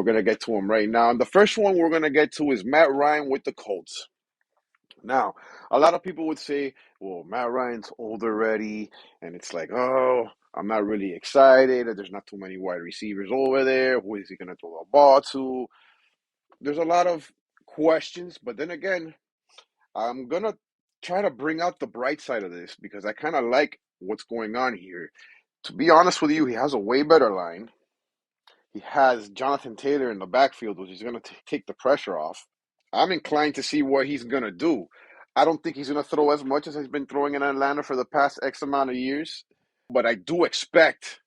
we're going to get to them right now. And the first one we're going to get to is Matt Ryan with the Colts. Now, a lot of people would say, well, Matt Ryan's old already, and it's like, oh, I'm not really excited. There's not too many wide receivers over there. Who is he going to throw the ball to? There's a lot of questions, but then again, I'm going to try to bring out the bright side of this because I kind of like what's going on here. To be honest with you, he has a way better line. He has Jonathan Taylor in the backfield, which is going to take the pressure off. I'm inclined to see what he's going to do. I don't think he's going to throw as much as he's been throwing in Atlanta for the past X amount of years, but I do expect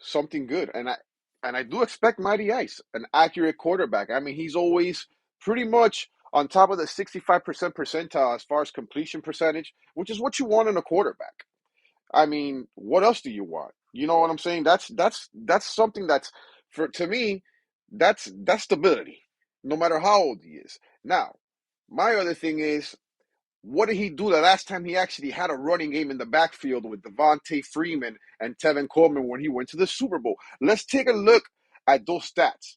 something good, and I do expect Mighty Ice, an accurate quarterback. I mean, he's always pretty much on top of the 65% percentile as far as completion percentage, which is what you want in a quarterback. I mean, what else do you want? You know what I'm saying? That's something that's for to me, that's stability, no matter how old he is. Now, my other thing is, what did he do the last time he actually had a running game in the backfield with Devontae Freeman and Tevin Coleman when he went to the Super Bowl? Let's take a look at those stats.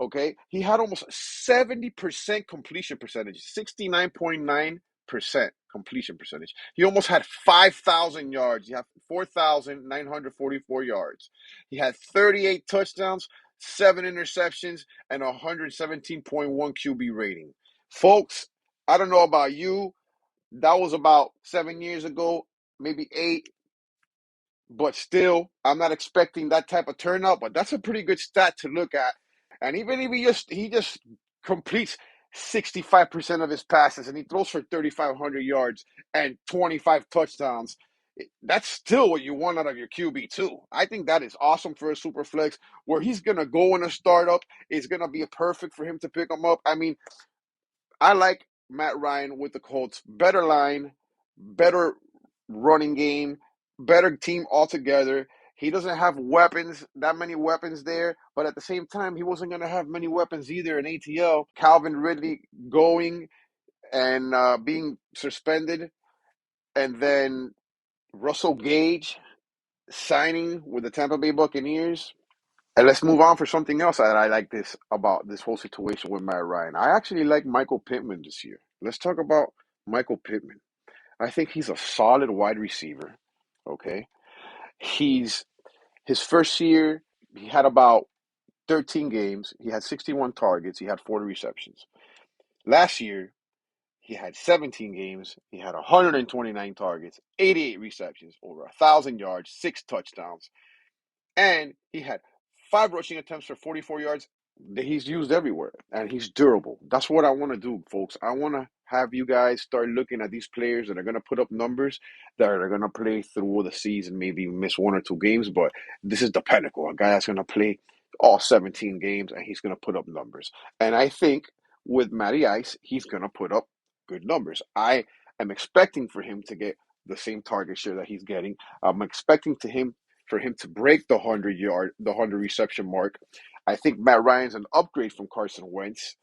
Okay, he had almost 70% completion percentage, 69.9% completion percentage. He almost had 5,000 yards. He had 4,944 yards. He had 38 touchdowns, 7 interceptions, and 117.1 QB rating. Folks, I don't know about you. That was about 7 years ago, maybe 8. But still, I'm not expecting that type of turnout. But that's a pretty good stat to look at. And even if he just completes 65% of his passes and he throws for 3,500 yards and 25 touchdowns, that's still what you want out of your QB too. I think that is awesome for a super flex where he's gonna go in a startup. It's gonna be perfect for him to pick him up. I mean, I like Matt Ryan with the Colts. Better line, better running game, better team altogether. He doesn't have weapons, that many weapons there, but at the same time, he wasn't going to have many weapons either in ATL. Calvin Ridley going and being suspended, and then Russell Gage signing with the Tampa Bay Buccaneers. And let's move on for something else that I like this about this whole situation with Matt Ryan. I actually like Michael Pittman this year. Let's talk about Michael Pittman. I think he's a solid wide receiver. Okay. He's his first year, he had about 13 games. He had 61 targets. He had 40 receptions. Last year, he had 17 games. He had 129 targets, 88 receptions, over 1,000 yards, 6 touchdowns. And he had 5 rushing attempts for 44 yards that he's used everywhere. And he's durable. That's what I want to do, folks. I want to have you guys start looking at these players that are going to put up numbers, that are going to play through the season, maybe miss 1 or 2 games. But this is the pinnacle. A guy that's going to play all 17 games and he's going to put up numbers. And I think with Matty Ice, he's going to put up good numbers. I am expecting for him to get the same target share that he's getting. I'm expecting for him to break the 100 reception mark. I think Matt Ryan's an upgrade from Carson Wentz,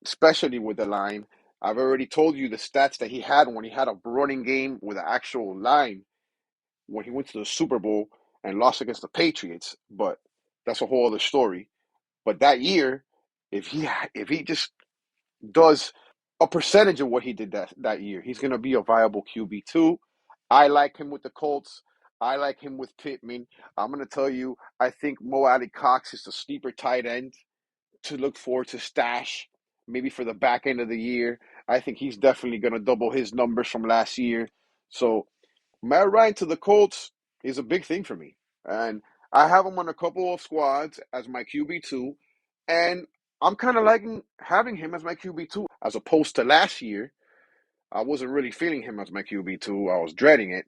especially with the line. I've already told you the stats that he had when he had a running game with an actual line when he went to the Super Bowl and lost against the Patriots, but that's a whole other story. But that year, if he just does a percentage of what he did that year, he's going to be a viable QB too. I like him with the Colts. I like him with Pittman. I'm going to tell you, I think Mo Alley Cox is a sleeper tight end to look forward to stash, maybe for the back end of the year. I think he's definitely going to double his numbers from last year. So Matt Ryan to the Colts is a big thing for me. And I have him on a couple of squads as my QB2. And I'm kind of liking having him as my QB2 as opposed to last year. I wasn't really feeling him as my QB2. I was dreading it,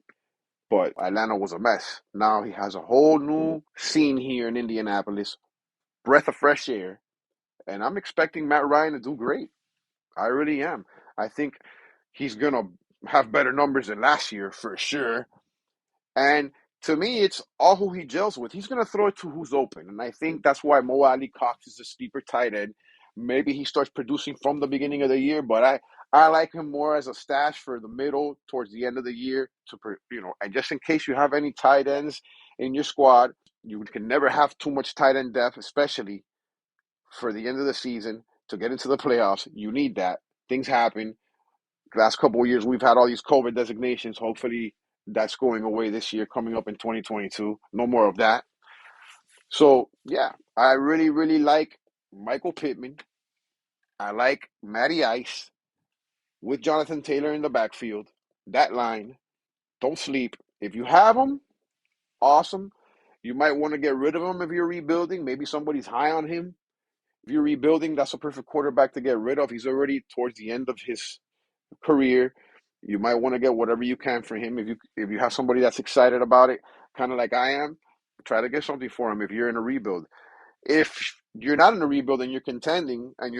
but Atlanta was a mess. Now he has a whole new scene here in Indianapolis, breath of fresh air, and I'm expecting Matt Ryan to do great. I really am. I think he's going to have better numbers than last year for sure. And to me, it's all who he gels with. He's going to throw it to who's open. And I think that's why Mo Alley Cox is a sleeper tight end. Maybe he starts producing from the beginning of the year, but I like him more as a stash for the middle towards the end of the year and just in case you have any tight ends in your squad, You can never have too much tight end depth, especially for the end of the season to get into the playoffs. You need that. Things happen. Last couple of years, we've had all these COVID designations. Hopefully, that's going away this year, coming up in 2022. No more of that. So, yeah, I really, really like Michael Pittman. I like Matty Ice with Jonathan Taylor in the backfield. That line, don't sleep. If you have him, awesome. You might want to get rid of him if you're rebuilding. Maybe somebody's high on him. If you're rebuilding, that's a perfect quarterback to get rid of. He's already towards the end of his career. You might want to get whatever you can for him. If you have somebody that's excited about it, kind of like I am, try to get something for him if you're in a rebuild. If you're not in a rebuild and you're contending and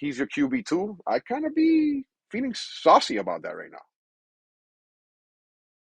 he's your QB2, I kind of be feeling saucy about that right now.